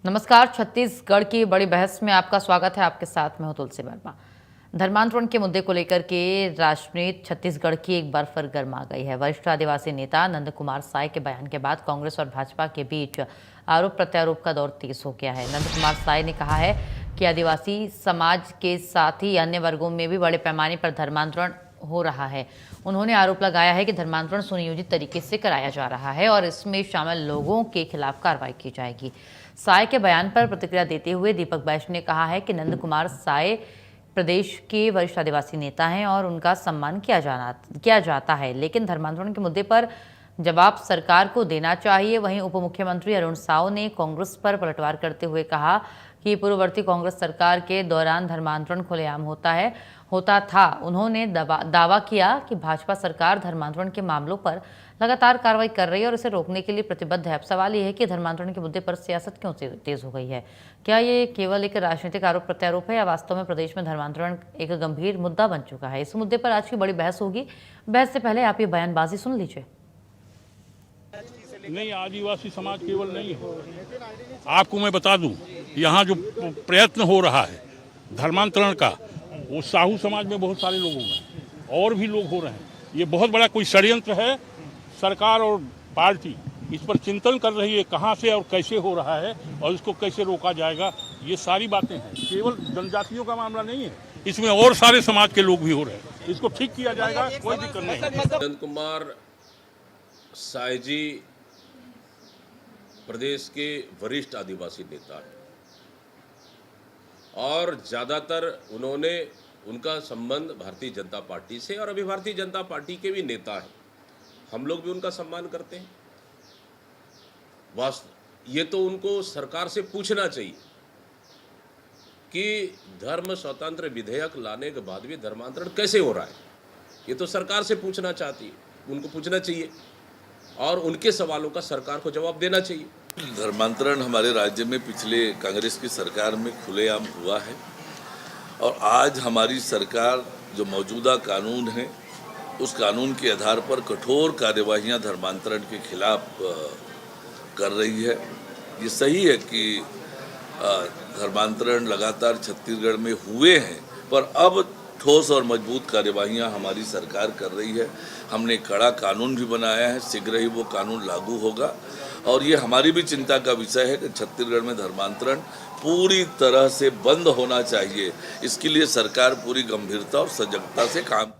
नमस्कार। छत्तीसगढ़ की बड़ी बहस में आपका स्वागत है। आपके साथ मैं हूं तुलसी वर्मा। धर्मांतरण के मुद्दे को लेकर के राजनीति छत्तीसगढ़ की एक बार फिर गर्मा गई है। वरिष्ठ आदिवासी नेता नंद कुमार साय के बयान के बाद कांग्रेस और भाजपा के बीच आरोप प्रत्यारोप का दौर तेज हो गया है। नंद कुमार साय ने कहा है कि आदिवासी समाज के साथ ही अन्य वर्गों में भी बड़े पैमाने पर धर्मांतरण हो रहा है। उन्होंने आरोप लगाया है कि धर्मांतरण सुनियोजित तरीके से कराया जा रहा है और इसमें शामिल लोगों के खिलाफ कार्रवाई की जाएगी। साय के बयान पर प्रतिक्रिया देते हुए दीपक बैज ने कहा है कि नंद कुमार साय प्रदेश के वरिष्ठ आदिवासी नेता हैं और उनका सम्मान किया जाता है, लेकिन धर्मांतरण के मुद्दे पर जवाब सरकार को देना चाहिए। वहीं उप मुख्यमंत्री अरुण साव ने कांग्रेस पर पलटवार करते हुए कहा कि पूर्ववर्ती कांग्रेस सरकार के दौरान धर्मांतरण खुलेआम होता था। उन्होंने दावा किया कि भाजपा सरकार धर्मांतरण के मामलों पर लगातार कार्रवाई कर रही है और इसे रोकने के लिए प्रतिबद्ध है। अब सवाल यह है कि धर्मांतरण के मुद्दे पर सियासत क्यों तेज हो गई है? क्या ये केवल एक राजनीतिक आरोप प्रत्यारोप है या वास्तव में प्रदेश में धर्मांतरण एक गंभीर मुद्दा बन चुका है? इस मुद्दे पर आज की बड़ी बहस होगी। बहस से पहले आप ये बयानबाजी सुन लीजिए। नहीं, आदिवासी समाज केवल नहीं है। आपको मैं बता दूं, यहाँ जो प्रयत्न हो रहा है धर्मांतरण का, वो साहू समाज में बहुत सारे लोग हो गए और भी लोग हो रहे हैं। ये बहुत बड़ा कोई षड्यंत्र है। सरकार और पार्टी इस पर चिंतन कर रही है कहाँ से और कैसे हो रहा है और इसको कैसे रोका जाएगा। ये सारी बातें हैं, केवल जनजातियों का मामला नहीं है, इसमें और सारे समाज के लोग भी हो रहे हैं। इसको ठीक किया जाएगा, कोई दिक्कत नहीं। नंद कुमार साय जी प्रदेश के वरिष्ठ आदिवासी नेता हैं और ज़्यादातर उनका संबंध भारतीय जनता पार्टी से, और अभी भारतीय जनता पार्टी के भी नेता हैं। हम लोग भी उनका सम्मान करते हैं। ये तो उनको सरकार से पूछना चाहिए कि धर्म स्वतंत्र विधेयक लाने के बाद भी धर्मांतरण कैसे हो रहा है। ये तो सरकार से पूछना चाहती है, उनको पूछना चाहिए और उनके सवालों का सरकार को जवाब देना चाहिए। धर्मांतरण हमारे राज्य में पिछले कांग्रेस की सरकार में खुलेआम हुआ है और आज हमारी सरकार जो मौजूदा कानून है उस कानून के आधार पर कठोर कार्यवाहियां धर्मांतरण के खिलाफ कर रही है। ये सही है कि धर्मांतरण लगातार छत्तीसगढ़ में हुए हैं, पर अब ठोस और मजबूत कार्यवाहियां हमारी सरकार कर रही है। हमने कड़ा कानून भी बनाया है, शीघ्र ही वो कानून लागू होगा और ये हमारी भी चिंता का विषय है कि छत्तीसगढ़ में धर्मांतरण पूरी तरह से बंद होना चाहिए। इसके लिए सरकार पूरी गंभीरता और सजगता से काम।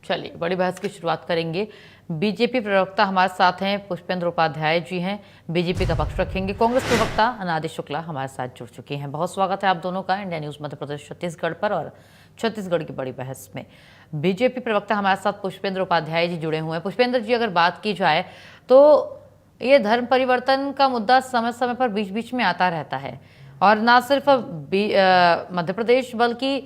चलिए, बड़ी बहस की शुरुआत करेंगे। बीजेपी प्रवक्ता हमारे साथ हैं, पुष्पेंद्र उपाध्याय जी हैं, बीजेपी का पक्ष रखेंगे। कांग्रेस प्रवक्ता अनादि शुक्ला हमारे साथ जुड़ चुके हैं। बहुत स्वागत है आप दोनों का इंडिया न्यूज़ मध्य प्रदेश छत्तीसगढ़ पर और छत्तीसगढ़ की बड़ी बहस में। बीजेपी प्रवक्ता हमारे साथ पुष्पेंद्र उपाध्याय जी जुड़े हुए हैं। पुष्पेंद्र जी, अगर बात की जाए तो ये धर्म परिवर्तन का मुद्दा समय समय पर बीच बीच में आता रहता है और ना सिर्फ मध्य प्रदेश बल्कि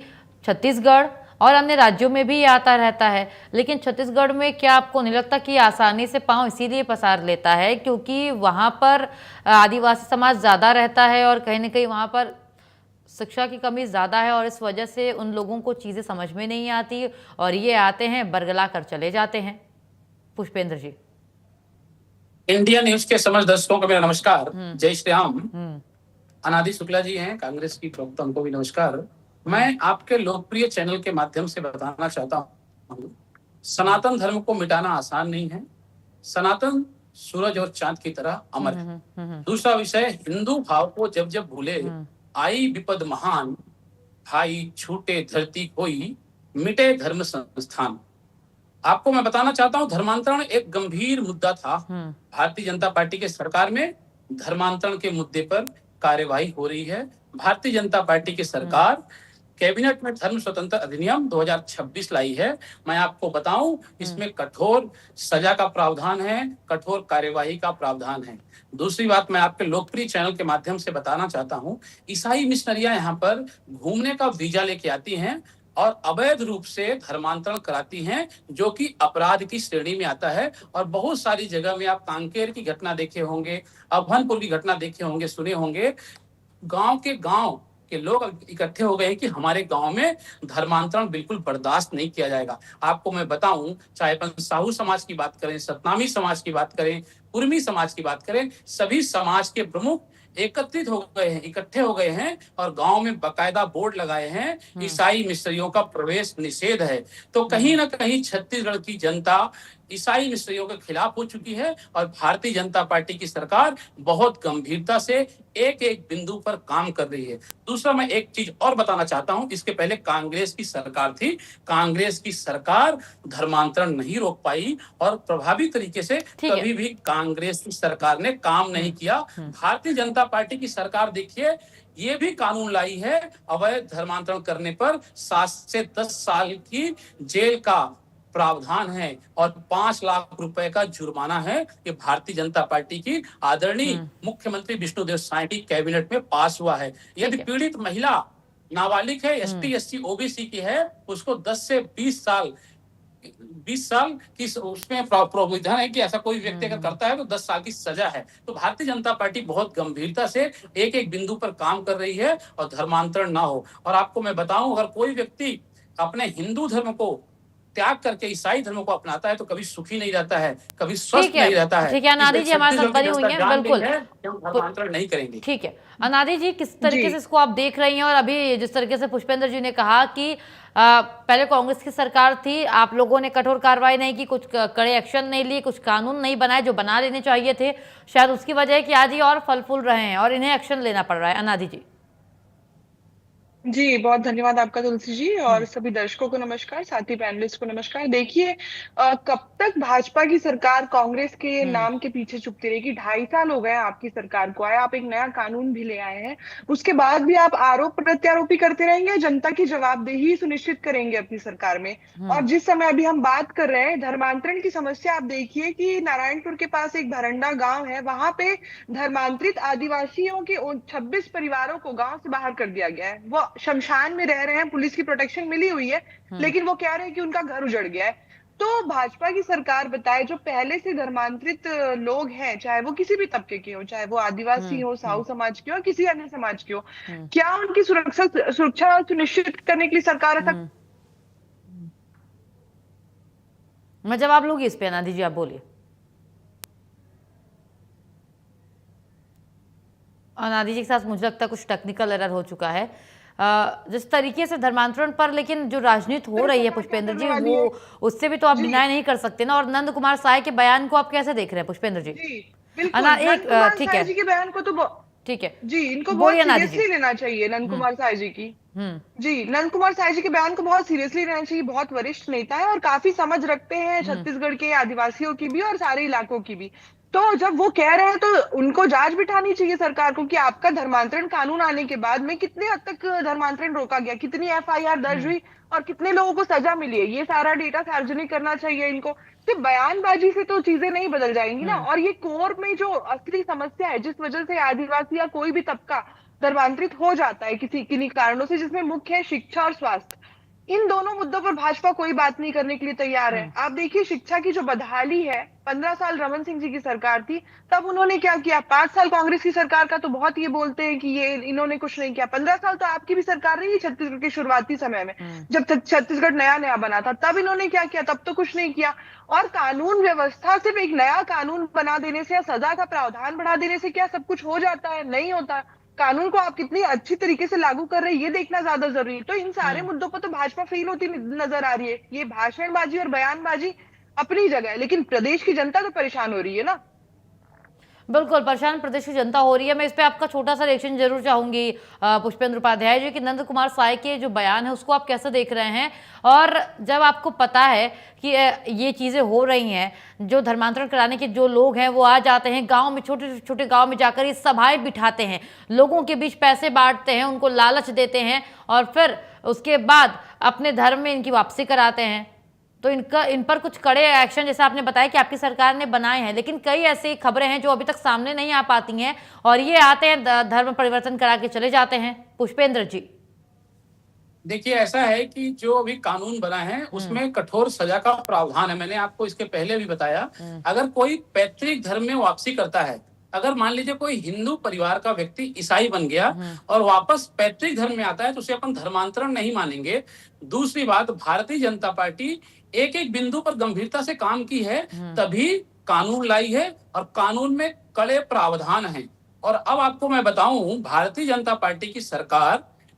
छत्तीसगढ़ और अन्य राज्यों में भी ये आता रहता है। लेकिन छत्तीसगढ़ में क्या आपको नहीं लगता कि आसानी से पांव इसीलिए पसार लेता है क्योंकि वहां पर आदिवासी समाज ज़्यादा रहता है और कहीं ना कहीं वहां पर शिक्षा की कमी ज़्यादा है और इस वजह से उन लोगों को चीज़ें समझ में नहीं आती और ये आते हैं बरगला कर चले जाते हैं? पुष्पेंद्र जी। इंडिया न्यूज के समस्त दर्शकों को मेरा नमस्कार। जय श्री राम। अनादि शुक्ला जी हैं कांग्रेस की प्रवक्ता, उनको भी नमस्कार। मैं आपके लोकप्रिय चैनल के माध्यम से बताना चाहता हूँ, सनातन धर्म को मिटाना आसान नहीं है। सनातन सूरज और चांद की तरह अमर है। दूसरा विषय, हिंदू भाव को जब जब भूले आई विपद महान, भाई छूटे धरती कोई, मिटे धर्म संस्थान। आपको मैं बताना चाहता हूँ, धर्मांतरण एक गंभीर मुद्दा था। भारतीय जनता पार्टी के सरकार में धर्मांतरण के मुद्दे पर कार्यवाही हो रही है। भारतीय जनता पार्टी की सरकार कैबिनेट में धर्म स्वतंत्र अधिनियम 2026 लाई है। मैं आपको बताऊं, इसमें कठोर सजा का प्रावधान है, कठोर कार्यवाही का प्रावधान है। दूसरी बात, मैं आपके लोकप्रिय चैनल के माध्यम से बताना चाहता हूं, ईसाई मिशनरियां यहाँ पर घूमने का वीजा लेके आती हैं और अवैध रूप से धर्मांतरण कराती हैं, जो कि अपराध की श्रेणी में आता है। और बहुत सारी जगह में आप कांकेर की घटना देखे होंगे, अभनपुर की घटना देखे होंगे, सुने होंगे। गांव के लोग इकट्ठे हो गए हैं कि हमारे गांव में धर्मांतरण बिल्कुल बर्दाश्त नहीं किया जाएगा। आपको मैं बताऊं, चाहे अपन साहू समाज की बात करें, सतनामी समाज की बात करें, कुर्मी समाज की बात करें, सभी समाज के प्रमुख एकत्रित हो गए हैं, इकट्ठे हो गए हैं और गांव में बकायदा बोर्ड लगाए हैं, ईसाई मिस्त्रियों का प्रवेश निषेध है। तो कहीं ना कहीं छत्तीसगढ़ की जनता ईसाई मिस्त्रियों के खिलाफ हो चुकी है और भारतीय जनता पार्टी की सरकार बहुत गंभीरता से एक एक बिंदु पर काम कर रही है। दूसरा, मैं एक चीज और बताना चाहता हूं, इसके पहले कांग्रेस की सरकार थी, कांग्रेस की सरकार धर्मांतरण नहीं रोक पाई और प्रभावी तरीके से कभी भी कांग्रेस की सरकार ने काम नहीं किया। भारतीय जनता पार्टी की सरकार देखिए, ये भी कानून लाई है, अवैध धर्मांतरण करने पर 7 से 10 साल की जेल का प्रावधान है और 5 लाख रुपए का जुर्माना है। ये भारतीय जनता पार्टी की आदरणीय मुख्यमंत्री विष्णुदेव साय की कैबिनेट में पास हुआ है। यदि पीड़ित महिला नाबालिग है, ST SC OBC की है, उसको 10 से 20 साल की उसमें प्रावधान है कि ऐसा कोई व्यक्ति अगर करता है तो 10 साल की सजा है। तो भारतीय जनता पार्टी बहुत गंभीरता से एक एक बिंदु पर काम कर रही है और धर्मांतरण ना हो। और आपको मैं बताऊं, अगर कोई व्यक्ति अपने हिंदू धर्म को त्याग करके ईसाई धर्म को अपनाता है तो कभी सुखी नहीं रहता है, कभी स्वस्थ नहीं रहता है। ठीक है अनादि जी, हमारे साथ बनी हुई है, बिल्कुल धर्मांतरण नहीं करेंगे। ठीक है अनादि जी, किस तरीके से इसको आप देख रही हैं? और अभी जिस तरीके से पुष्पेंद्र जी ने कहा कि पहले कांग्रेस की सरकार थी, आप लोगों ने कठोर कार्रवाई नहीं की, कुछ कड़े एक्शन नहीं लिए, कुछ कानून नहीं बनाए जो बना लेने चाहिए थे, शायद उसकी वजह है कि आज ये और फल फूल रहे हैं और इन्हें एक्शन लेना पड़ रहा है। अनादि जी। जी, बहुत धन्यवाद आपका तुलसी जी, और सभी दर्शकों को नमस्कार, साथी पैनलिस्ट को नमस्कार। देखिए, कब तक भाजपा की सरकार कांग्रेस के नाम के पीछे छुपती रहेगी? 2.5 साल हो गए आपकी सरकार को आए, आप एक नया कानून भी ले आए हैं, उसके बाद भी आप आरोप प्रत्यारोपी करते रहेंगे, जनता की जवाबदेही सुनिश्चित करेंगे अपनी सरकार में? और जिस समय अभी हम बात कर रहे हैं धर्मांतरण की समस्या, आप देखिए कि नारायणपुर के पास एक भरंडा गांव है, वहां पे धर्मांतरित आदिवासियों के 26 परिवारों को गांव से बाहर कर दिया गया है। वो शमशान में रह रहे हैं, पुलिस की प्रोटेक्शन मिली हुई है, लेकिन वो कह रहे हैं कि उनका घर उजड़ गया है। तो भाजपा की सरकार बताए, जो पहले से धर्मांतरित लोग हैं, चाहे वो किसी भी तबके के हो, चाहे वो आदिवासी हो, साहू समाज के हो, किसी अन्य समाज के हो, क्या उनकी सुरक्षा सुनिश्चित करने के लिए सरकार ऐसा? मैं जवाब लूंगी इस पे, अनादि जी आप बोलिए। अनादि जी के साथ मुझे लगता है कुछ टेक्निकल एरर हो चुका है। जिस तरीके से धर्मांतरण पर लेकिन जो राजनीति हो रही है पुष्पेंद्र जी, वो उससे भी तो आप डिनाई नहीं कर सकते ना। और नंद कुमार साय के बयान को आप कैसे देख रहे हैं पुष्पेंद्र जी? ठीक है, जी के बयान को तो ठीक है जी, इनको बहुत सीरियसली लेना चाहिए नंद कुमार साय जी की। जी, नंद कुमार साय जी के बयान को बहुत सीरियसली लेना चाहिए। बहुत वरिष्ठ नेता है और काफी समझ रखते हैं छत्तीसगढ़ के आदिवासियों की भी और सारे इलाकों की भी। तो जब वो कह रहे हैं तो उनको जांच बिठानी चाहिए सरकार को कि आपका धर्मांतरण कानून आने के बाद में कितने हद तक धर्मांतरण रोका गया, कितनी FIR दर्ज हुई और कितने लोगों को सजा मिली है। ये सारा डेटा सार्वजनिक करना चाहिए इनको। सिर्फ बयानबाजी से तो चीजें नहीं बदल जाएंगी ना। और ये कोर में जो असली समस्या है, जिस वजह से आदिवासी या कोई भी तबका धर्मांतरित हो जाता है किन्हीं कारणों से, जिसमें मुख्य है शिक्षा और स्वास्थ्य, इन दोनों मुद्दों पर भाजपा कोई बात नहीं करने के लिए तैयार है। आप देखिए, शिक्षा की जो बदहाली है, 15 साल रमन सिंह जी की सरकार थी, तब उन्होंने क्या किया? 5 साल कांग्रेस की सरकार का तो बहुत ये बोलते हैं कि ये इन्होंने कुछ नहीं किया। 15 साल तो आपकी भी सरकार रही छत्तीसगढ़ के शुरुआती समय में, जब छत्तीसगढ़ नया नया बना था, तब इन्होंने क्या किया? तब तो कुछ नहीं किया। और कानून व्यवस्था सिर्फ एक नया कानून बना देने से या सजा का प्रावधान बढ़ा देने से क्या सब कुछ हो जाता है? नहीं होता। कानून को आप कितनी अच्छी तरीके से लागू कर रहे हैं, ये देखना ज्यादा जरूरी है। तो इन सारे मुद्दों पर तो भाजपा फेल होती नजर आ रही है। ये भाषणबाजी और बयानबाजी अपनी जगह है, लेकिन प्रदेश की जनता तो परेशान हो रही है ना। बिल्कुल परेशान प्रदेश की जनता हो रही है। मैं इस पे आपका छोटा सा रिएक्शन जरूर चाहूंगी पुष्पेंद्र उपाध्याय जी, कि नंद कुमार साय के जो बयान है उसको आप कैसे देख रहे हैं? और जब आपको पता है कि ये चीज़ें हो रही हैं, जो धर्मांतरण कराने के जो लोग हैं वो आ जाते हैं गांव में, छोटे छोटे गांव में जाकर ये सभाएं बिठाते हैं, लोगों के बीच पैसे बांटते हैं, उनको लालच देते हैं और फिर उसके बाद अपने धर्म में इनकी वापसी कराते हैं, तो इन पर कुछ कड़े एक्शन, जैसे आपने बताया कि आपकी सरकार ने बनाए हैं, लेकिन कई ऐसी खबरें हैं जो अभी तक सामने नहीं आ पाती हैं और ये आते हैं धर्म परिवर्तन करा के चले जाते हैं। पुष्पेंद्र जी, देखिए, ऐसा है कि जो अभी कानून बना है उसमें कठोर सजा का प्रावधान है। मैंने आपको इसके पहले भी बताया, अगर कोई पैतृक धर्म में वापसी करता है, अगर मान लीजिए कोई हिंदू परिवार का व्यक्ति ईसाई बन गया और वापस पैतृक धर्म में आता है, तो उसे अपन धर्मांतरण नहीं मानेंगे। दूसरी बात, भारतीय जनता पार्टी एक एक बिंदु पर गंभीरता से काम की है, तभी कानून लाई है और कानून में कड़े प्रावधान हैं। और अब आपको मैं बताऊं, भारतीय जनता पार्टी की सरकार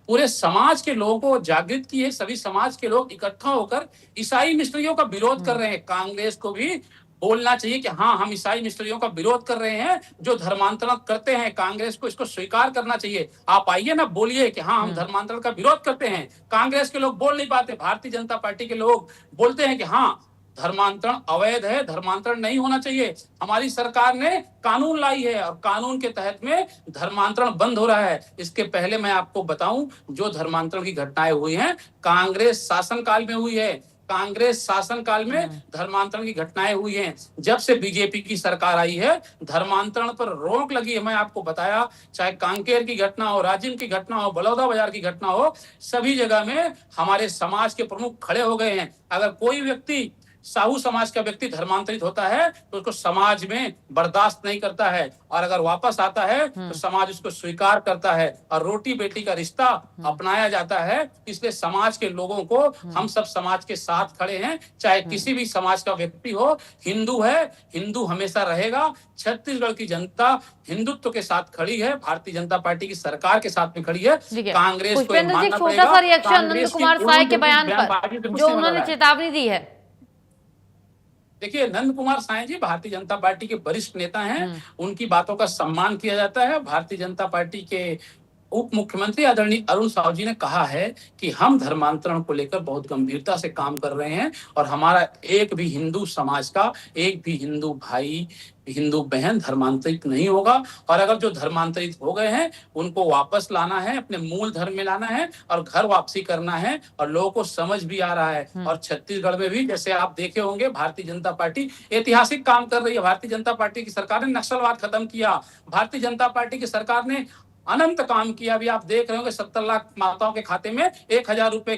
पूरे समाज के लोगों को जागृत की है। सभी समाज के लोग इकट्ठा होकर ईसाई मिशनरियों का विरोध कर रहे हैं। कांग्रेस को भी बोलना चाहिए कि हाँ, हम ईसाई मिशनरियों का विरोध कर रहे हैं जो धर्मांतरण करते हैं। कांग्रेस को इसको स्वीकार करना चाहिए। आप आइए ना, बोलिए कि हाँ, हम धर्मांतरण का विरोध करते हैं। कांग्रेस के लोग बोल नहीं पाते, भारतीय जनता पार्टी के लोग बोलते हैं कि हाँ, धर्मांतरण अवैध है, धर्मांतरण नहीं होना चाहिए। हमारी सरकार ने कानून लाई है और कानून के तहत में धर्मांतरण बंद हो रहा है। इसके पहले मैं आपको बताऊं, जो धर्मांतरण की घटनाएं हुई हैं कांग्रेस शासनकाल में हुई है। कांग्रेस शासनकाल में धर्मांतरण की घटनाएं हुई हैं। जब से बीजेपी की सरकार आई है, धर्मांतरण पर रोक लगी है। मैं आपको बताया, चाहे कांकेर की घटना हो, राजिम की घटना हो, बलौदा बाजार की घटना हो, सभी जगह में हमारे समाज के प्रमुख खड़े हो गए हैं। अगर कोई व्यक्ति, साहू समाज का व्यक्ति धर्मांतरित होता है तो उसको समाज में बर्दाश्त नहीं करता है, और अगर वापस आता है तो समाज उसको स्वीकार करता है और रोटी बेटी का रिश्ता अपनाया जाता है। इसलिए समाज के लोगों को, हम सब समाज के साथ खड़े हैं, चाहे किसी भी समाज का व्यक्ति हो। हिंदू है, हिंदू हमेशा रहेगा। छत्तीसगढ़ की जनता हिंदुत्व के साथ खड़ी है, भारतीय जनता पार्टी की सरकार के साथ में खड़ी है। कांग्रेस को पुष्पेंद्र जी, छोटा सा रिएक्शन नंद कुमार साय के बयान पर जो उन्होंने चेतावनी दी है। देखिए, नंद कुमार साय जी भारतीय जनता पार्टी के वरिष्ठ नेता हैं, उनकी बातों का सम्मान किया जाता है। भारतीय जनता पार्टी के उप मुख्यमंत्री आदरणीय अरुण साव जी ने कहा है कि हम धर्मांतरण को लेकर बहुत गंभीरता से काम कर रहे हैं और हमारा एक भी हिंदू समाज का, एक भी हिंदू भाई, हिंदू बहन धर्मांतरित नहीं होगा। और अगर जो धर्मांतरित हो गए हैं उनको वापस लाना है, अपने मूल धर्म में लाना है और घर वापसी करना है। और लोगों को समझ भी आ रहा है। और छत्तीसगढ़ में भी, जैसे आप देखे होंगे, भारतीय जनता पार्टी ऐतिहासिक काम कर रही है। भारतीय जनता पार्टी की सरकार ने नक्सलवाद खत्म किया। भारतीय जनता पार्टी की सरकार ने अनंत काम किया। अभी आप देख रहे होंगे 70 लाख माताओं के खाते में 1,000 रुपए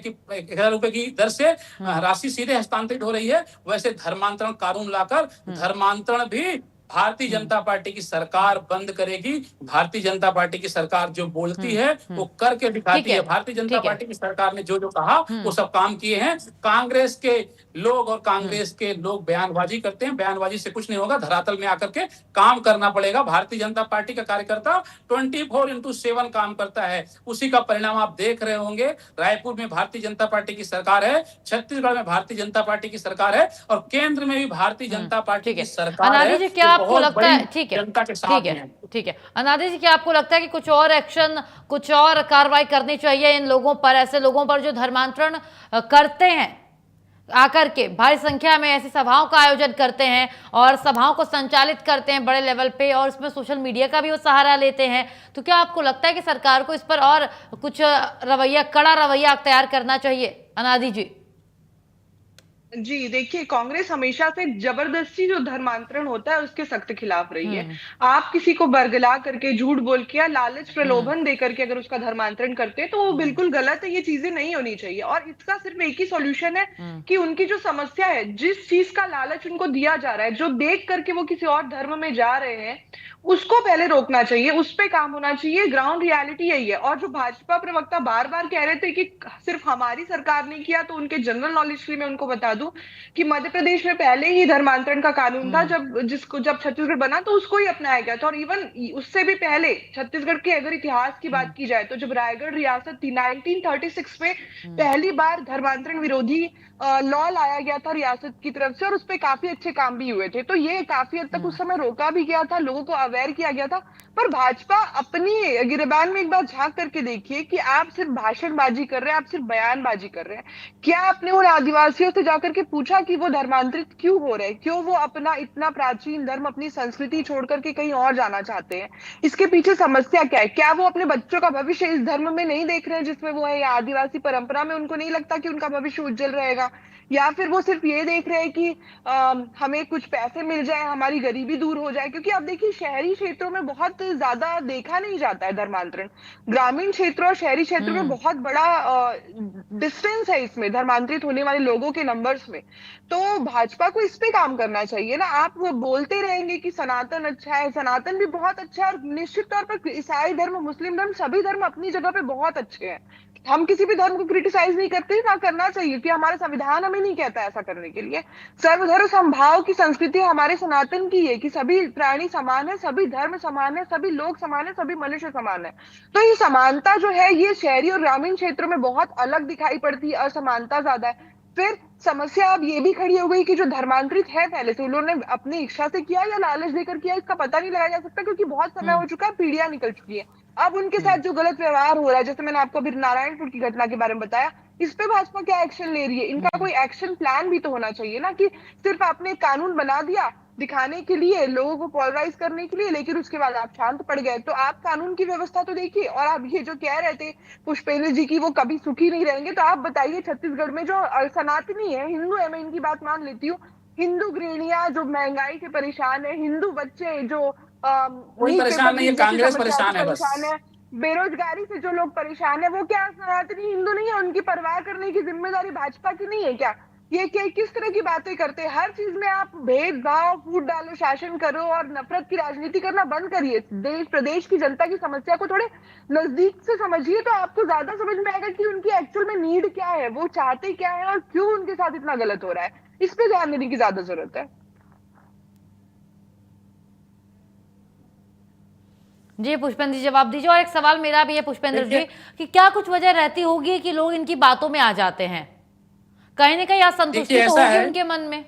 की दर से राशि सीधे हस्तांतरित हो रही है। वैसे धर्मांतरण कानून लाकर धर्मांतरण भी भारतीय जनता पार्टी की सरकार बंद करेगी। भारतीय जनता पार्टी की सरकार जो बोलती है वो करके दिखाती है। भारतीय जनता पार्टी की सरकार ने जो जो कहा वो सब काम किए हैं। कांग्रेस के लोग और कांग्रेस के लोग बयानबाजी करते हैं, बयानबाजी से कुछ नहीं होगा। धरातल में आकर के काम करना पड़ेगा। भारतीय जनता पार्टी का कार्यकर्ता 24/7 काम करता है। उसी का परिणाम आप देख रहे होंगे। रायपुर में भारतीय जनता पार्टी की सरकार है, छत्तीसगढ़ में भारतीय जनता पार्टी की सरकार है और केंद्र में भी भारतीय जनता पार्टी की सरकार है। क्या आपको लगता है, ठीक है अनादि जी, क्या आपको लगता है कि कुछ और एक्शन, कुछ और कार्रवाई करनी चाहिए इन लोगों पर, ऐसे लोगों पर जो धर्मांतरण करते हैं, आकर के भारी संख्या में ऐसी सभाओं का आयोजन करते हैं और सभाओं को संचालित करते हैं बड़े लेवल पे, और इसमें सोशल मीडिया का भी वो सहारा लेते हैं? तो क्या आपको लगता है कि सरकार को इस पर और कुछ रवैया, कड़ा रवैया अख्तियार करना चाहिए? अनादि जी। जी देखिए, कांग्रेस हमेशा से जबरदस्ती जो धर्मांतरण होता है उसके सख्त खिलाफ रही है। आप किसी को बरगला करके, झूठ बोल के या लालच प्रलोभन दे करके अगर उसका धर्मांतरण करते हैं तो वो बिल्कुल गलत है। ये चीजें नहीं होनी चाहिए और इसका सिर्फ एक ही सॉल्यूशन है कि उनकी जो समस्या है, जिस चीज का लालच उनको दिया जा रहा है, जो देख करके वो किसी और धर्म में जा रहे हैं, उसको पहले रोकना चाहिए, उस पे काम होना चाहिए। ग्राउंड रियलिटी यही है। और जो भाजपा प्रवक्ता बार बार कह रहे थे कि सिर्फ हमारी सरकार ने किया, तो उनके जनरल नॉलेज के लिए मैं उनको बता दूं कि मध्य प्रदेश में पहले ही धर्मांतरण का कानून था। जब छत्तीसगढ़ बना तो उसको ही अपनाया गया था। और इवन उससे भी पहले छत्तीसगढ़ के अगर इतिहास की बात की जाए तो जब रायगढ़ रियासत थी 1936 में पहली बार धर्मांतरण विरोधी लॉ लाया गया था रियासत की तरफ से और उस पर काफी अच्छे काम भी हुए थे। तो ये काफी हद तक उस समय रोका भी गया था, लोगों को अवेयर किया गया था। पर भाजपा अपनी गिरबान में एक बार झांक करके देखिए कि आप सिर्फ भाषणबाजी कर रहे हैं, आप सिर्फ बयानबाजी कर रहे हैं। क्या आपने उन आदिवासियों से जाकर के पूछा कि वो धर्मांतरित क्यों हो रहे हैं? क्यों वो अपना इतना प्राचीन धर्म, अपनी संस्कृति छोड़ करके कहीं और जाना चाहते हैं? इसके पीछे समस्या क्या है? क्या वो अपने बच्चों का भविष्य इस धर्म में नहीं देख रहे हैं जिसमें वो है, या आदिवासी परंपरा में उनको नहीं लगता कि उनका भविष्य उज्जवल रहेगा? या फिर वो सिर्फ ये देख रहे हैं कि हमें कुछ पैसे मिल जाए, हमारी गरीबी दूर हो जाए? क्योंकि आप देखिए, शहरी क्षेत्रों में बहुत ज्यादा देखा नहीं जाता है धर्मांतरण। ग्रामीण क्षेत्रों और शहरी क्षेत्रों में बहुत बड़ा डिस्टेंस है इसमें, धर्मांतरित होने वाले लोगों के नंबर्स में। तो भाजपा को इस पे काम करना चाहिए ना। आप बोलते रहेंगे कि सनातन अच्छा है, सनातन भी बहुत अच्छा है और निश्चित तौर पर ईसाई धर्म, मुस्लिम धर्म, सभी धर्म अपनी जगह पे बहुत अच्छे हैं। हम किसी भी धर्म को क्रिटिसाइज नहीं करते, ना करना चाहिए कि हमारा संविधान हमें नहीं कहता ऐसा करने के लिए। सर्वधर्म समभाव की संस्कृति हमारे सनातन की है कि सभी प्राणी समान है, सभी धर्म समान है, सभी लोग समान है, सभी मनुष्य समान है। तो ये समानता जो है ये शहरी और ग्रामीण क्षेत्रों में बहुत अलग दिखाई पड़ती है, असमानता ज्यादा है। फिर समस्या अब ये भी खड़ी हो गई कि जो धर्मांतरित है पहले से, उन्होंने अपनी इच्छा से किया या लालच देकर किया, इसका पता नहीं लगाया जा सकता, क्योंकि बहुत समय हो चुका है, पीढ़ियां निकल चुकी है। अब उनके साथ जो गलत व्यवहार हो रहा है, जैसे मैंने आपको अभी नारायणपुर की घटना के बारे में बताया, इस पे भाजपा क्या एक्शन ले रही है? इनका कोई एक्शन प्लान भी तो होना चाहिए ना, कि सिर्फ आपने कानून बना दिया दिखाने के लिए, लोगों को पोलराइज करने के लिए, लेकिन उसके बाद आप शांत पड़ गए। तो आप कानून की व्यवस्था तो देखिए। और आप ये जो कह रहे थे पुष्पेंद्र जी की वो कभी सुखी नहीं रहेंगे, तो आप बताइए छत्तीसगढ़ में जो सनातनी है, हिंदू है, मैं इनकी बात मान लेती हूँ, हिंदू गृहणियां जो महंगाई से परेशान है, हिंदू बच्चे जो कोई नीट परेशान पेपर नहीं है, लीक जैसी कांग्रेस समस्या से परेशान है बस। परेशान है, बेरोजगारी से जो लोग परेशान है, वो क्या सनातनी हिंदू नहीं है? उनकी परवाह करने की जिम्मेदारी भाजपा की नहीं है क्या? ये क्या किस तरह की बातें करते हैं? हर चीज में आप भेदभाव, फूट डालो, शासन करो और नफरत की राजनीति करना बंद करिए। देश प्रदेश की जनता की समस्या को थोड़े नजदीक से समझिए, तो आपको ज्यादा समझ में आएगा कि उनकी एक्चुअल में नीड क्या है, वो चाहते क्या है और क्यों उनके साथ इतना गलत हो रहा है। इस पे ध्यान देने की ज्यादा जरूरत है। जी पुष्पेंद्र जी जवाब दीजिए। और एक सवाल मेरा भी है पुष्पेंद्र जी, कि क्या कुछ वजह रहती होगी कि लोग इनकी बातों में आ जाते हैं? कहीं ना कहीं असंतुष्टि तो होगी उनके मन में।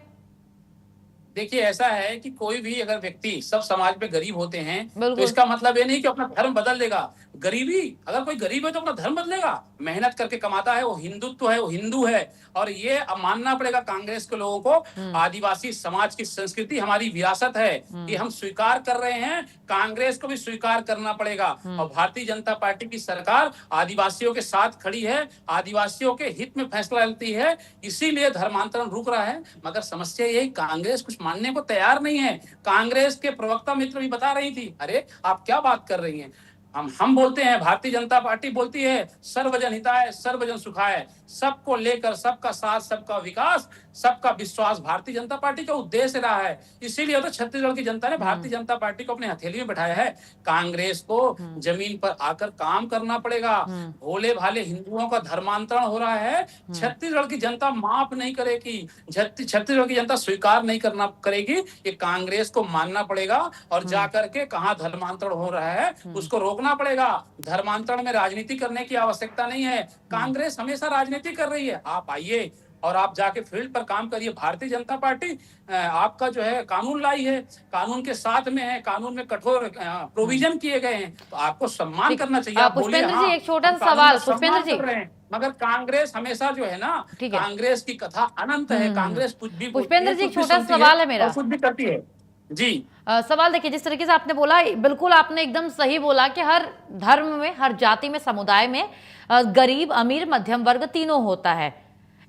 देखिए ऐसा है कि कोई भी अगर व्यक्ति, सब समाज में गरीब होते हैं, तो बिल्कुल। इसका मतलब ये नहीं कि अपना धर्म बदल देगा। गरीबी, अगर कोई गरीब है तो अपना धर्म बदलेगा? मेहनत करके कमाता है, वो हिंदुत्व है, वो हिंदू है। और ये अब मानना पड़ेगा कांग्रेस के लोगों को, आदिवासी समाज की संस्कृति हमारी विरासत है, ये हम स्वीकार कर रहे हैं, कांग्रेस को भी स्वीकार करना पड़ेगा। और भारतीय जनता पार्टी की सरकार आदिवासियों के साथ खड़ी है, आदिवासियों के हित में फैसला लेती है, इसीलिए धर्मांतरण रुक रहा है। मगर समस्या यही, कांग्रेस कुछ मानने को तैयार नहीं है। कांग्रेस के प्रवक्ता मित्र भी बता रही थी, अरे आप क्या बात कर रही हैं, हम बोलते हैं, भारतीय जनता पार्टी बोलती है सर्वजन हिताय सर्वजन सुखाय, सबको लेकर, सबका साथ, सबका विकास, सबका विश्वास भारतीय जनता पार्टी का उद्देश्य रहा है। इसीलिए तो छत्तीसगढ़ की जनता ने भारतीय जनता पार्टी को अपने हथेली में बैठाया है। कांग्रेस को जमीन पर आकर काम करना पड़ेगा। भोले भाले हिंदुओं का धर्मांतरण हो रहा है, छत्तीसगढ़ की जनता माफ नहीं करेगी, छत्तीसगढ़ की जनता स्वीकार नहीं करना करेगी। ये कांग्रेस को मानना पड़ेगा और जाकर के कहाँ धर्मांतरण हो रहा है उसको रोकना पड़ेगा। धर्मांतरण में राजनीति करने की आवश्यकता नहीं है। कांग्रेस हमेशा राजनीति कर रही है। आप आइए और आप जाके फील्ड पर काम करिए। भारतीय जनता पार्टी आपका जो है कानून लाई है, कानून के साथ में है, कानून में कठोर प्रोविजन किए गए हैं, तो आपको सम्मान करना चाहिए। आप बोलिए पुष्पेंद्र जी एक छोटा हम सा कानून सवाल, का पुष्पेंद्र सम्मान जी कर रहे हैं। मगर कांग्रेस हमेशा जो है ना, ठीक है। कांग्रेस की कथा अनंत है। कांग्रेस कुछ भी पुष्पेंद्र जी, कुछ भी छोटा सुनती सवाल है मेरा। और कुछ भी करती है। जी सवाल देखिए, जिस तरीके से आपने बोला, बिल्कुल आपने एकदम सही बोला कि हर धर्म में, हर जाति में, समुदाय में गरीब, अमीर, मध्यम वर्ग तीनों होता है।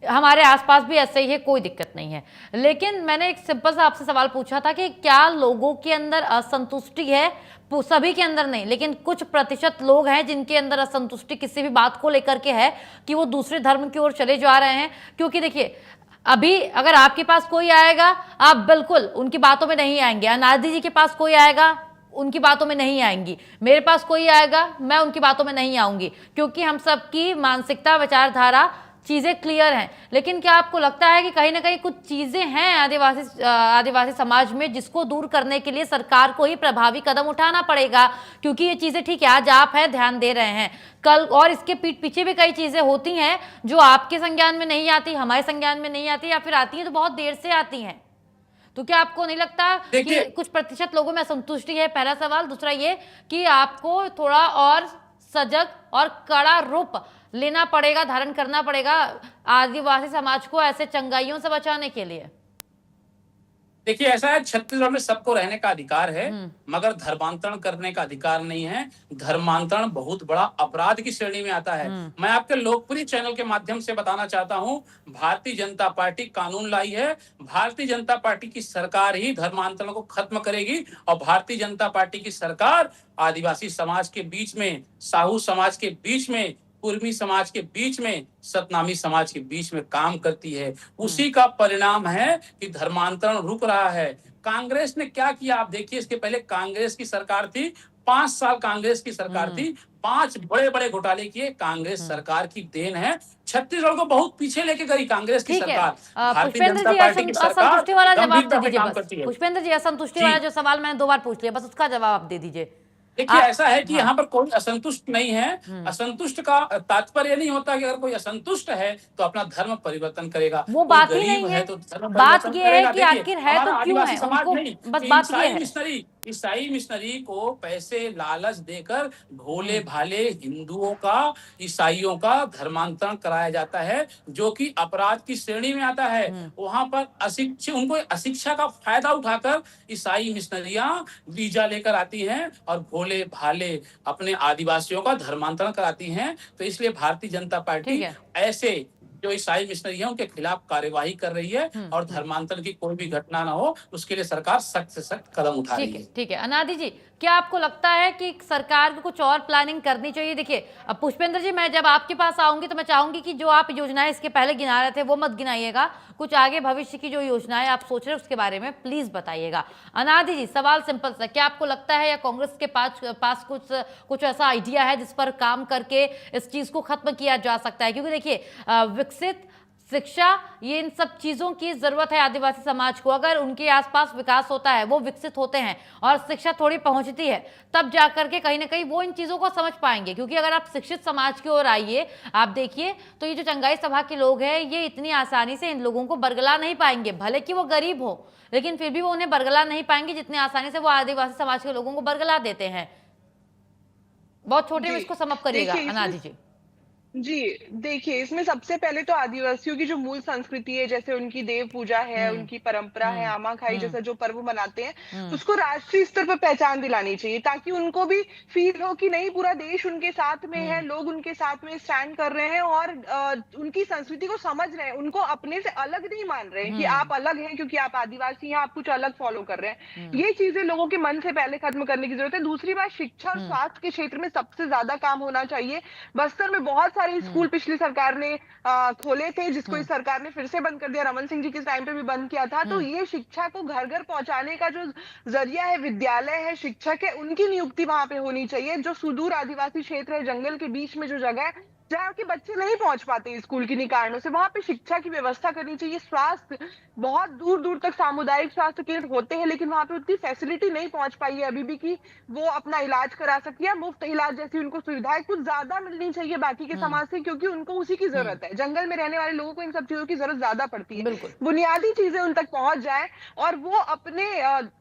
हमारे आसपास भी ऐसे ही है, कोई दिक्कत नहीं है। लेकिन मैंने एक सिंपल सा आपसे सवाल पूछा था कि क्या लोगों के अंदर असंतुष्टि है? सभी के अंदर नहीं, लेकिन कुछ प्रतिशत लोग हैं जिनके अंदर असंतुष्टि किसी भी बात को लेकर के है कि वो दूसरे धर्म की ओर चले जा रहे हैं। क्योंकि देखिए, अभी अगर आपके पास कोई आएगा, आप बिल्कुल उनकी बातों में नहीं आएंगे। अनादि जी के पास कोई आएगा, उनकी बातों में नहीं आएंगी। मेरे पास कोई आएगा, मैं उनकी बातों में नहीं आऊंगी, क्योंकि हम सबकी मानसिकता, विचारधारा, चीजें क्लियर हैं। लेकिन क्या आपको लगता है कि कहीं ना कहीं कुछ चीजें हैं आदिवासी समाज में जिसको दूर करने के लिए सरकार को ही प्रभावी कदम उठाना पड़ेगा? क्योंकि ये चीजें, ठीक है आज आप है ध्यान दे रहे हैं, कल और इसके पीठ पीछे भी कई चीजें होती हैं जो आपके संज्ञान में नहीं आती, हमारे संज्ञान में नहीं आती, या फिर आती है तो बहुत देर से आती हैं। तो क्या आपको नहीं लगता कि कुछ प्रतिशत लोगों में असंतुष्टि है? पहला सवाल। दूसरा ये कि आपको थोड़ा और सजग और कड़ा रूप लेना पड़ेगा, धारण करना पड़ेगा आदिवासी समाज को ऐसे चंगाइयों से बचाने के लिए। देखिए ऐसा है, छत्तीसगढ़ में सबको रहने का अधिकार है, मगर धर्मांतरण करने का अधिकार नहीं है। धर्मांतरण बहुत बड़ा अपराध की श्रेणी में आता है। मैं आपके लोकप्रिय चैनल के माध्यम से बताना चाहता हूं, भारतीय जनता पार्टी कानून लाई है। भारतीय जनता पार्टी की सरकार ही धर्मांतरण को खत्म करेगी। और भारतीय जनता पार्टी की सरकार आदिवासी समाज के बीच में, साहू समाज के बीच में, कुर्मी समाज के बीच में, सतनामी समाज के बीच में काम करती है। उसी का परिणाम है कि धर्मांतरण रुक रहा है। कांग्रेस ने क्या किया आप देखिए। इसके पहले कांग्रेस की सरकार थी, 5 साल कांग्रेस की सरकार थी, 5 बड़े बड़े घोटाले किए, कांग्रेस सरकार की देन है। छत्तीसगढ़ को बहुत पीछे लेके गई कांग्रेस की ठीक है। सरकार। भारतीय पुष्पेंद्र जनता जी, पार्टी की सरकार असंतुष्टि वाला जवाब दे गंभीरता से दीजिए काम बस। करती है। पुष्पेंद्र जी, असंतुष्टि जी वाला जो सवाल मैंने 2 बार पूछ लिया, बस उसका जवाब आप दे दीजिए। देखिए, ऐसा है कि हाँ। यहाँ पर कोई असंतुष्ट नहीं है। असंतुष्ट का तात्पर्य नहीं होता कि अगर कोई असंतुष्ट है तो अपना धर्म परिवर्तन करेगा। वो कोई बात ही गरीब नहीं है है। तो धर्म बात परिवर्तन ये है करेगा। कि देखिए, आखिर है हमारा तो क्यों आदिवासी है, समाज उनको नहीं, बस बात ये है। ईसाई मिशनरी को पैसे लालच देकर भोले भाले हिंदुओं का, ईसाइयों का धर्मांतरण कराया जाता है, जो कि अपराध की श्रेणी में आता है। वहां पर उनको अशिक्षा का फायदा उठाकर ईसाई मिशनरियां वीजा लेकर आती हैं और भोले भाले अपने आदिवासियों का धर्मांतरण कराती हैं। तो इसलिए भारतीय जनता ठीक पार्टी है। ऐसे जो ईसाई मिशनरी हैं उनके खिलाफ कार्यवाही कर रही है और धर्मांतरण की कोई भी घटना ना हो उसके लिए सरकार सख्त से सख्त कदम उठा रही है। ठीक है। अनादि जी, क्या आपको लगता है कि सरकार को कुछ और प्लानिंग करनी चाहिए? देखिए, अब पुष्पेंद्र जी, मैं जब आपके पास आऊंगी तो मैं चाहूंगी कि जो आप योजनाएं इसके पहले गिना रहे थे वो मत गिनाइएगा, कुछ आगे भविष्य की जो योजनाएं आप सोच रहे हैं उसके बारे में प्लीज बताइएगा। अनादि जी, सवाल सिंपल सा, क्या आपको लगता है या कांग्रेस के पास कुछ ऐसा आइडिया है जिस पर काम करके इस चीज को खत्म किया जा सकता है? क्योंकि देखिए, विकसित शिक्षा, ये इन सब चीजों की जरूरत है आदिवासी समाज को। अगर उनके आसपास विकास होता है, वो विकसित होते हैं और शिक्षा थोड़ी पहुंचती है, तब जाकर के कहीं ना कहीं वो इन चीजों को समझ पाएंगे। क्योंकि अगर आप शिक्षित समाज की ओर आइए, आप देखिए तो ये जो चंगाई सभा के लोग हैं, ये इतनी आसानी से इन लोगों को बरगला नहीं पाएंगे। भले कि वो गरीब हो, लेकिन फिर भी वो उन्हें बरगला नहीं पाएंगे जितनी आसानी से वो आदिवासी समाज के लोगों को बरगला देते हैं। बहुत छोटे में इसको समझ करिएगा अनादि जी। जी, देखिए, इसमें सबसे पहले तो आदिवासियों की जो मूल संस्कृति है, जैसे उनकी देव पूजा है, उनकी परंपरा है, आमा-खाई जैसा जो पर्व मनाते हैं, उसको राष्ट्रीय स्तर पर पहचान दिलानी चाहिए, ताकि उनको भी फ़ील हो कि नहीं, पूरा देश उनके साथ में है, लोग उनके साथ में स्टैंड कर रहे हैं और उनकी संस्कृति को समझ रहे हैं, उनको अपने से अलग नहीं मान रहे हैं कि आप अलग हैं क्योंकि आप आदिवासी हैं, आप कुछ अलग फ़ॉलो कर रहे हैं। ये चीज़ें लोगों के मन से पहले खत्म करने की ज़रूरत है। दूसरी बात, शिक्षा और स्वास्थ्य के क्षेत्र में सबसे ज़्यादा काम होना चाहिए। बस्तर में बहुत सारे स्कूल पिछली सरकार ने खोले थे, जिसको इस सरकार ने फिर से बंद कर दिया। रमन सिंह जी के टाइम पे भी बंद किया था। तो ये शिक्षा को घर घर पहुंचाने का जो जरिया है, विद्यालय है, शिक्षक है, उनकी नियुक्ति वहां पे होनी चाहिए। जो सुदूर आदिवासी क्षेत्र है, जंगल के बीच में जो जगह है, जहाँ के बच्चे नहीं पहुंच पाते स्कूल किन्हीं कारणों से, वहां पे शिक्षा की व्यवस्था करनी चाहिए। स्वास्थ्य, बहुत दूर दूर तक सामुदायिक स्वास्थ्य केंद्र होते हैं, लेकिन वहां पे उतनी फैसिलिटी नहीं पहुंच पाई है अभी भी कि वो अपना इलाज करा सके, या मुफ्त इलाज जैसी उनको सुविधाएं कुछ ज्यादा मिलनी चाहिए बाकी के समाज से, क्योंकि उनको उसी की जरूरत है। जंगल में रहने वाले लोगों को इन सब चीजों की जरूरत ज्यादा पड़ती है। बुनियादी चीजें उन तक पहुंच जाए और वो अपने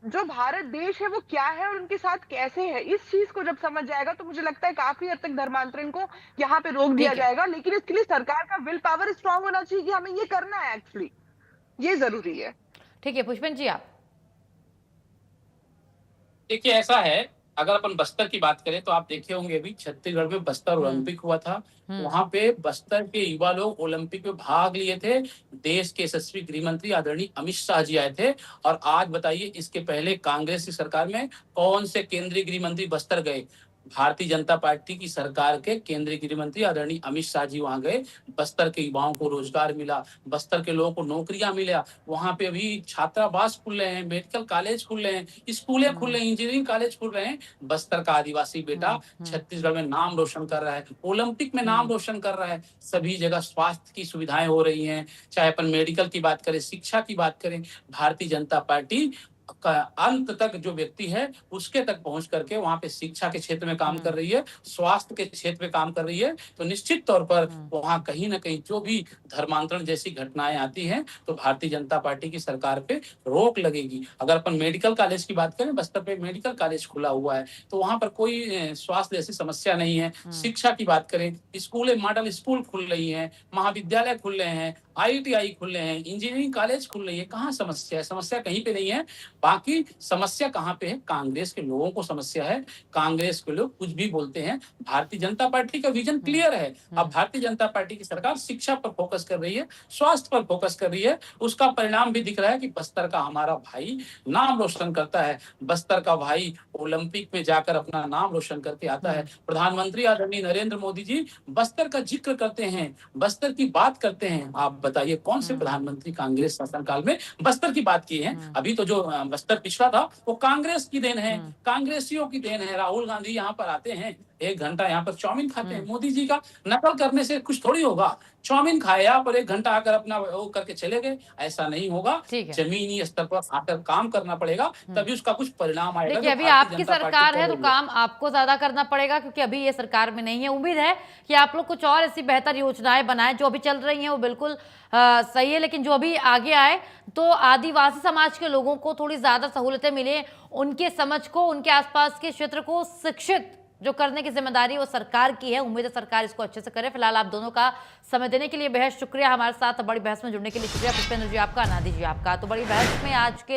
जो भारत देश है वो क्या है और उनके साथ कैसे है, इस चीज को जब समझ जाएगा तो मुझे लगता है काफी हद तक धर्मांतरण को यहाँ पे रोक दिया जाएगा। लेकिन इसके लिए सरकार का विल पावर स्ट्रांग होना चाहिए कि हमें ये करना है, एक्चुअली ये जरूरी है। ठीक है, पुष्पेंद्र जी, आप देखिए, ऐसा है, अगर अपन बस्तर की बात करें तो आप देखे होंगे अभी छत्तीसगढ़ में बस्तर ओलंपिक हुआ था। वहां पे बस्तर के युवा लोग ओलंपिक में भाग लिए थे। देश के यशस्वी गृह मंत्री आदरणीय अमित शाह जी आए थे। और आज बताइए, इसके पहले कांग्रेस की सरकार में कौन से केंद्रीय गृह मंत्री बस्तर गए? भारतीय जनता पार्टी की सरकार के केंद्रीय गृह मंत्री आदरणीय अमित शाह जी वहां गए। बस्तर के युवाओं को रोजगार मिला, बस्तर के लोगों को नौकरियां मिला। वहां पे अभी छात्रावास खुल रहे हैं, मेडिकल कॉलेज खुल रहे हैं, स्कूलें खुल रहे हैं, इंजीनियरिंग कॉलेज खुल रहे हैं। बस्तर का आदिवासी बेटा छत्तीसगढ़ में नाम रोशन कर रहा है, ओलंपिक में नाम रोशन कर रहा है। सभी जगह स्वास्थ्य की सुविधाएं हो रही हैं, चाहे अपन मेडिकल की बात करें, शिक्षा की बात करें। भारतीय जनता पार्टी का अंत तक जो व्यक्ति है उसके तक पहुंच करके वहां पे शिक्षा के क्षेत्र में काम कर रही है, स्वास्थ्य के क्षेत्र में काम कर रही है। तो निश्चित तौर पर वहां कहीं ना कहीं जो भी धर्मांतरण जैसी घटनाएं आती हैं तो भारतीय जनता पार्टी की सरकार पे रोक लगेगी। अगर अपन मेडिकल कॉलेज की बात करें, बस्तर पे मेडिकल कॉलेज खुला हुआ है तो वहां पर कोई स्वास्थ्य जैसी समस्या नहीं है। शिक्षा की बात करें, स्कूलें, मॉडल स्कूल खुल रही है, महाविद्यालय खुल रहे हैं, IITI खुल रहे हैं, इंजीनियरिंग कॉलेज खुल रही है। कहाँ समस्या है? समस्या कहीं पे नहीं है। बाकी समस्या कहाँ पे है? कांग्रेस के लोगों को समस्या है। कांग्रेस के लोग कुछ भी बोलते हैं। भारतीय जनता पार्टी का विजन क्लियर है। अब भारतीय जनता पार्टी की सरकार शिक्षा पर फोकस कर रही है, स्वास्थ्य पर फोकस कर रही है। उसका परिणाम भी दिख रहा है कि बस्तर का हमारा भाई नाम रोशन करता है। बस्तर का भाई ओलंपिक में जाकर अपना नाम रोशन करके आता है। प्रधानमंत्री आदरणीय नरेंद्र मोदी जी बस्तर का जिक्र करते हैं, बस्तर की बात करते हैं। आप बताइए कौन से प्रधानमंत्री कांग्रेस शासनकाल में बस्तर की बात की है? अभी तो जो बस्तर पिछड़ा था वो कांग्रेस की देन है, कांग्रेसियों की देन है। राहुल गांधी यहाँ पर आते हैं, 1 घंटा यहाँ पर चाउमीन खाते हैं। मोदी जी का नकल करने से कुछ थोड़ी होगा। चाउमीन खाए आप और 1 घंटा आकर अपना वो करके चले गए, ऐसा नहीं होगा। ठीक है। जमीनी स्तर पर आकर काम करना पड़ेगा, तभी उसका कुछ परिणाम आएगा। देखिए, जो अभी भारतीय आपकी जनता पार्टी सरकार कर है तो रही है। काम आपको ज्यादा करना पड़ेगा, क्योंकि अभी ये सरकार में नहीं है। उम्मीद है कि आप लोग कुछ और ऐसी बेहतर योजनाएं बनाएं। जो अभी चल रही हैं वो बिल्कुल सही है, लेकिन जो अभी आगे आए तो आदिवासी समाज के लोगों को थोड़ी ज्यादा सहूलतें मिले, उनके समझ को, उनके आसपास के क्षेत्र को शिक्षित जो करने की जिम्मेदारी वो सरकार की है। उम्मीद है सरकार इसको अच्छे से करे। फिलहाल आप दोनों का समय देने के लिए बेहद शुक्रिया। हमारे साथ बड़ी बहस में जुड़ने के लिए शुक्रिया। पुष्पेंद्र जी आपका, अनादि जी आपका। तो बड़ी बहस में आज के